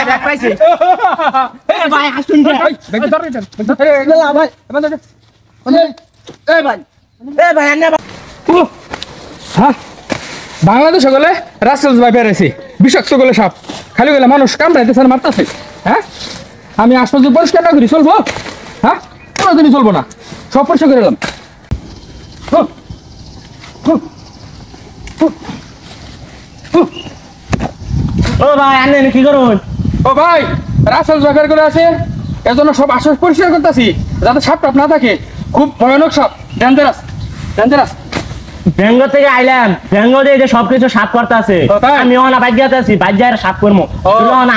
দেখ পাইছি ভাই আসুন ভাই বাংলাদেশ গেলে রাসেল ভাই বেড়েছি বিষাক্ত গেলে সাপ খালি গেলে মানুষ কামড়াইতেছে আর মারতেছে। হ্যাঁ আমি আশপাশে পরিষ্কার না করি চলবো? হ্যাঁ কোনোদিনই চলবো না, সব পরিষ্কার করে এলাম। ও ভাই আনেন কি করুন? ও ভাই রাসেল জগাড় করে আছে, এজন্য সব আশপাশ পরিষ্কার করতেছি যাতে সাপ টাপ না থাকে। খুব ভয়ানক সাপ, ডেঞ্জারাস ডেঞ্জারাস। ব্যাঙ্গ থেকে আইলাম, ব্যাঙ্গ দিয়ে যে সবকিছু সাফ করতে আছে। আমি ওনা বাজ্যাতে আছি, বাজ্যার সাফ করবো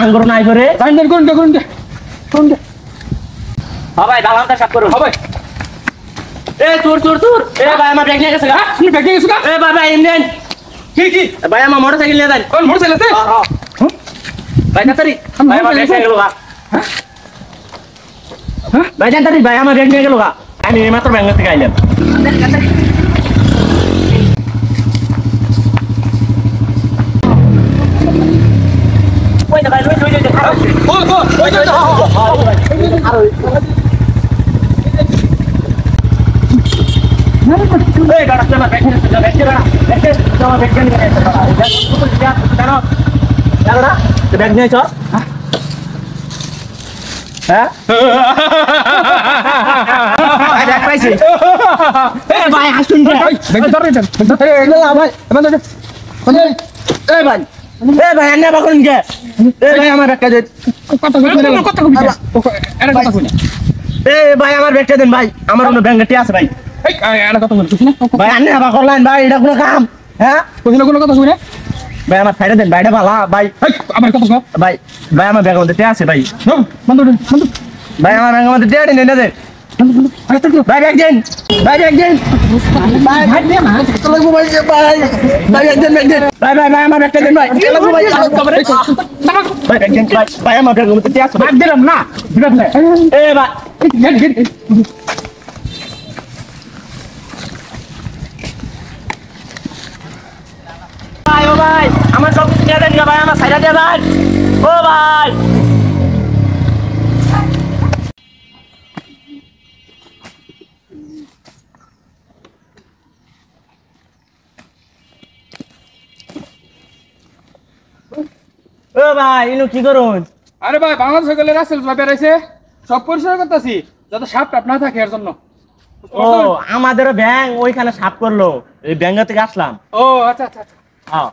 আঙ্গুর নাই করে করুন গে করুন গে করুন গে। ভাই বাগানটা সাফ করুন। ভাই এ চোর চোর চোর, এ ভাই আমার ব্যাগ নিয়ে গেছে। তুমি ব্যাগে গেছো না? এ ভাই ভাই ইন্ডিয়ান কি কি ভাই আমার মোটরসাইকেল নিয়ে যান। কোন মোটরসাইকেল আছে? ভাই তাড়াতাড়ি ভাই আমার ব্যাগ নিয়ে গেল গা। ভাই তাড়াতাড়ি ভাই আমার ব্যাগ নিয়ে গেল গা। আমি এইমাত্র ব্যাঙ্গ থেকে আইলাম। ওই ভাই ওই ওই ব্যাগ নিয়ে চল। হ্যাঁ দেখ পাইছি ভাই আসুন ভাই ভাই আন্না বাকুন কে ভাই আমার ব্যাগটা দেন। ভাই আমার ব্যাগটা দেন ভাই, আমার কোনো ব্যাংকটি আছে ভাই। ভাই আন্না বা করলেন ভাই, এটা কোনো কাম? হ্যাঁ কোনো কথা শুনে ভাই আমার ফাইটা দেন, ভাইটা ভালো ভাই। আমার কথা ভাই ভাই আমার ব্যাগের মধ্যে আছে ভাই। বন্ধু ভাই আমার ব্যাগের মধ্যে টিয়া দেন, দেন ভাই ব্যাগ দেন, ভাই ব্যাগ দেন ভাই ভাই ভাই ব্যাগ দেন, ব্যাগ দেন ভাই ভাই ভাই আমার ব্যাগটা দেন ভাই। ভাই ব্যাগ দেন ভাই, ভাই আমার ব্যাগের মধ্যে টিয়া আছে। ভাগ দিলাম না এ ভাই ভাই ও ভাই আমার সব কিছু দিয়ে দেন ভাই, আমার সাইডা দিয়ে দেন ও ভাই। ও ভাই ইনু কি করুন? আরে ভাই বাংলাদেশে গেলে রাসেল ভাই বেড়াইছে, সব পরিষ্কার করতেছি যাতে সাপ টাপ না থাকে এর জন্য। ও আমাদেরও ব্যাং ওইখানে সাফ করলো, এই ব্যাঙ্গ থেকে আসলাম। ও আচ্ছা আচ্ছা। হ্যাঁ